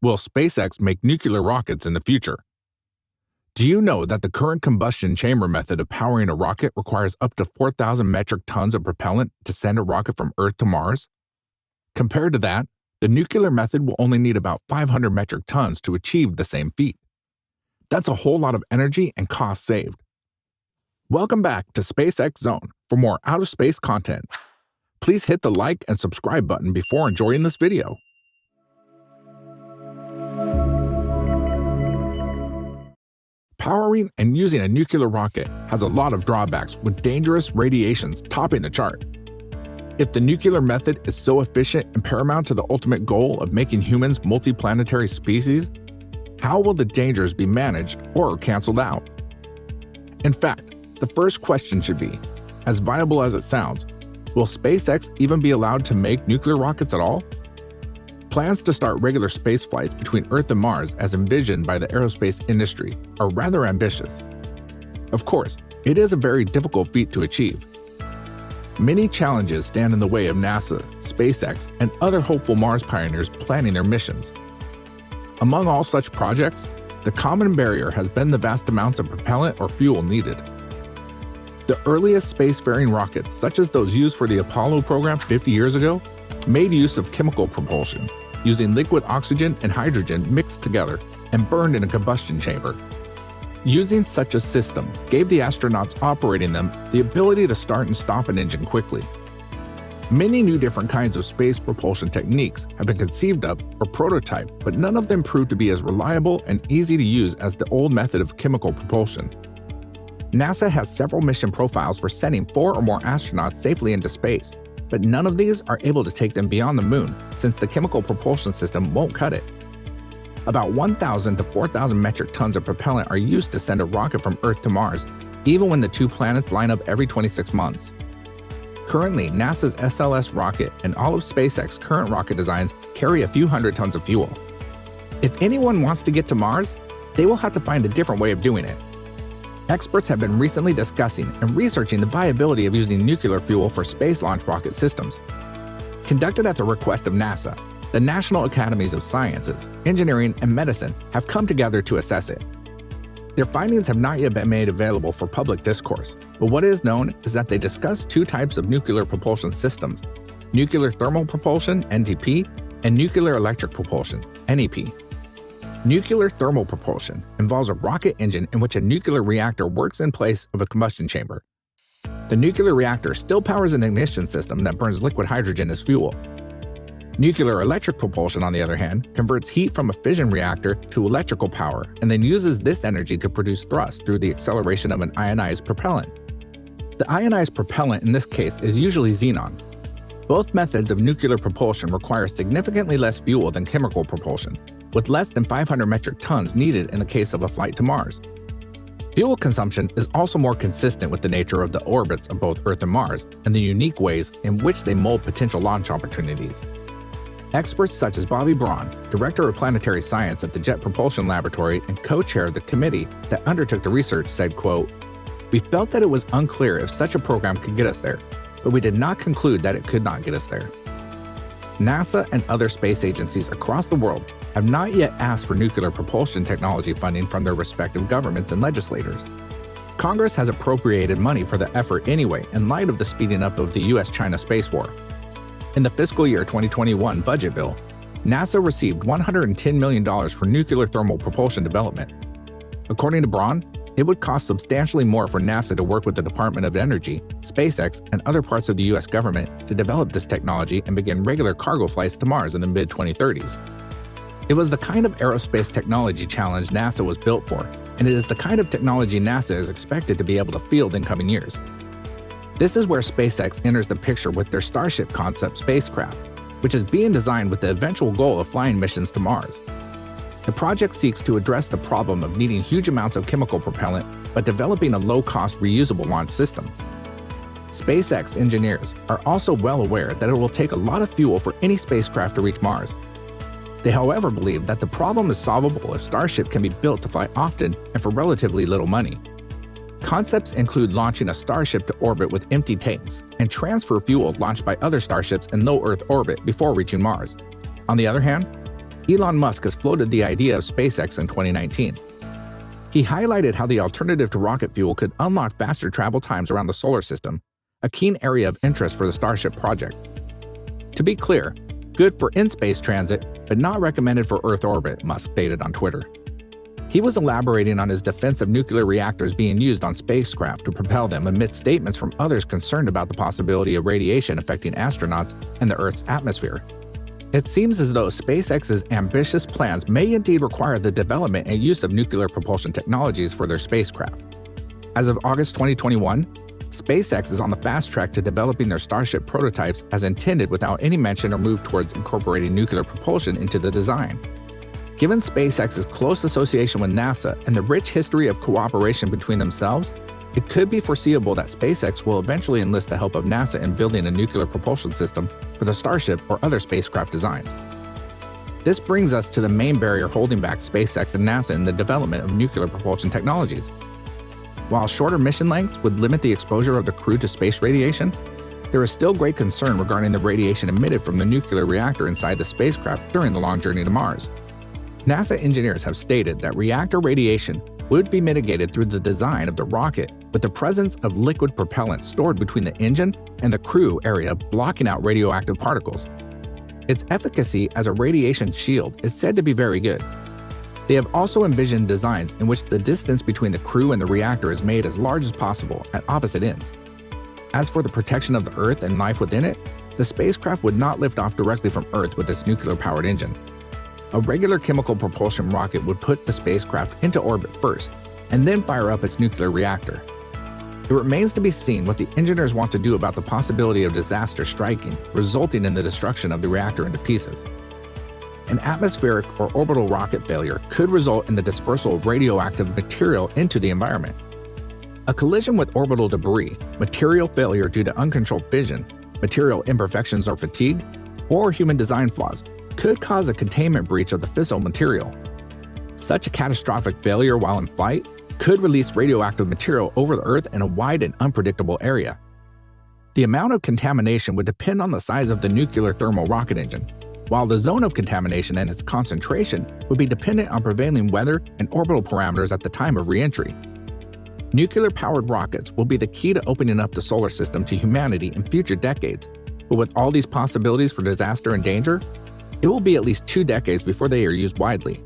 Will SpaceX make nuclear rockets in the future? Do you know that the current combustion chamber method of powering a rocket requires up to 4,000 metric tons of propellant to send a rocket from Earth to Mars? Compared to that, the nuclear method will only need about 500 metric tons to achieve the same feat. That's a whole lot of energy and cost saved. Welcome back to SpaceX Zone for more out-of-space content. Please hit the like and subscribe button before enjoying this video. Powering and using a nuclear rocket has a lot of drawbacks, with dangerous radiations topping the chart. If the nuclear method is so efficient and paramount to the ultimate goal of making humans multiplanetary species, how will the dangers be managed or canceled out? In fact, the first question should be, as viable as it sounds, will SpaceX even be allowed to make nuclear rockets at all? Plans to start regular space flights between Earth and Mars, as envisioned by the aerospace industry, are rather ambitious. Of course, it is a very difficult feat to achieve. Many challenges stand in the way of NASA, SpaceX, and other hopeful Mars pioneers planning their missions. Among all such projects, the common barrier has been the vast amounts of propellant or fuel needed. The earliest spacefaring rockets, such as those used for the Apollo program 50 years ago, made use of chemical propulsion, using liquid oxygen and hydrogen mixed together and burned in a combustion chamber. Using such a system gave the astronauts operating them the ability to start and stop an engine quickly. Many new different kinds of space propulsion techniques have been conceived of or prototyped, but none of them proved to be as reliable and easy to use as the old method of chemical propulsion. NASA has several mission profiles for sending 4 or more astronauts safely into space, but none of these are able to take them beyond the moon, since the chemical propulsion system won't cut it. About 1,000 to 4,000 metric tons of propellant are used to send a rocket from Earth to Mars, even when the two planets line up every 26 months. Currently, NASA's SLS rocket and all of SpaceX's current rocket designs carry a few hundred tons of fuel. If anyone wants to get to Mars, they will have to find a different way of doing it. Experts have been recently discussing and researching the viability of using nuclear fuel for space launch rocket systems. Conducted at the request of NASA, the National Academies of Sciences, Engineering, and Medicine have come together to assess it. Their findings have not yet been made available for public discourse, but what is known is that they discuss 2 types of nuclear propulsion systems: nuclear thermal propulsion, NTP, and nuclear electric propulsion, NEP. Nuclear thermal propulsion involves a rocket engine in which a nuclear reactor works in place of a combustion chamber. The nuclear reactor still powers an ignition system that burns liquid hydrogen as fuel. Nuclear electric propulsion, on the other hand, converts heat from a fission reactor to electrical power and then uses this energy to produce thrust through the acceleration of an ionized propellant. The ionized propellant in this case is usually xenon. Both methods of nuclear propulsion require significantly less fuel than chemical propulsion, with less than 500 metric tons needed in the case of a flight to Mars. Fuel consumption is also more consistent with the nature of the orbits of both Earth and Mars and the unique ways in which they mold potential launch opportunities. Experts such as Bobby Braun, Director of Planetary Science at the Jet Propulsion Laboratory and co-chair of the committee that undertook the research, said, quote, "We felt that it was unclear if such a program could get us there, but we did not conclude that it could not get us there." NASA and other space agencies across the world have not yet asked for nuclear propulsion technology funding from their respective governments and legislators. Congress has appropriated money for the effort anyway in light of the speeding up of the US-China space war. In the fiscal year 2021 budget bill, NASA received $110 million for nuclear thermal propulsion development. According to Braun, it would cost substantially more for NASA to work with the Department of Energy, SpaceX, and other parts of the US government to develop this technology and begin regular cargo flights to Mars in the mid-2030s. It was the kind of aerospace technology challenge NASA was built for, and it is the kind of technology NASA is expected to be able to field in coming years. This is where SpaceX enters the picture with their Starship concept spacecraft, which is being designed with the eventual goal of flying missions to Mars. The project seeks to address the problem of needing huge amounts of chemical propellant, but developing a low-cost reusable launch system. SpaceX engineers are also well aware that it will take a lot of fuel for any spacecraft to reach Mars. They, however, believe that the problem is solvable if Starship can be built to fly often and for relatively little money. Concepts include launching a Starship to orbit with empty tanks and transfer fuel launched by other Starships in low Earth orbit before reaching Mars. On the other hand, Elon Musk has floated the idea of SpaceX in 2019. He highlighted how the alternative to rocket fuel could unlock faster travel times around the solar system, a keen area of interest for the Starship project. To be clear, good for in-space transit, but not recommended for Earth orbit, Musk stated on Twitter. He was elaborating on his defense of nuclear reactors being used on spacecraft to propel them amid statements from others concerned about the possibility of radiation affecting astronauts and the Earth's atmosphere. It seems as though SpaceX's ambitious plans may indeed require the development and use of nuclear propulsion technologies for their spacecraft. As of August 2021, SpaceX is on the fast track to developing their Starship prototypes as intended without any mention or move towards incorporating nuclear propulsion into the design. Given SpaceX's close association with NASA and the rich history of cooperation between themselves, it could be foreseeable that SpaceX will eventually enlist the help of NASA in building a nuclear propulsion system for the Starship or other spacecraft designs. This brings us to the main barrier holding back SpaceX and NASA in the development of nuclear propulsion technologies. While shorter mission lengths would limit the exposure of the crew to space radiation, there is still great concern regarding the radiation emitted from the nuclear reactor inside the spacecraft during the long journey to Mars. NASA engineers have stated that reactor radiation would be mitigated through the design of the rocket with the presence of liquid propellant stored between the engine and the crew area, blocking out radioactive particles. Its efficacy as a radiation shield is said to be very good. They have also envisioned designs in which the distance between the crew and the reactor is made as large as possible at opposite ends. As for the protection of the Earth and life within it, the spacecraft would not lift off directly from Earth with its nuclear-powered engine. A regular chemical propulsion rocket would put the spacecraft into orbit first, and then fire up its nuclear reactor. It remains to be seen what the engineers want to do about the possibility of disaster striking, resulting in the destruction of the reactor into pieces. An atmospheric or orbital rocket failure could result in the dispersal of radioactive material into the environment. A collision with orbital debris, material failure due to uncontrolled fission, material imperfections or fatigue, or human design flaws could cause a containment breach of the fissile material. Such a catastrophic failure while in flight could release radioactive material over the Earth in a wide and unpredictable area. The amount of contamination would depend on the size of the nuclear thermal rocket engine, while the zone of contamination and its concentration would be dependent on prevailing weather and orbital parameters at the time of re-entry. Nuclear-powered rockets will be the key to opening up the solar system to humanity in future decades, but with all these possibilities for disaster and danger, it will be at least 2 decades before they are used widely.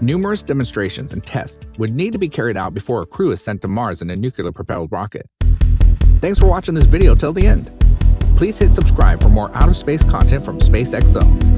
Numerous demonstrations and tests would need to be carried out before a crew is sent to Mars in a nuclear-propelled rocket. Thanks for watching this video till the end. Please hit subscribe for more out-of-space content from SpaceX Zone.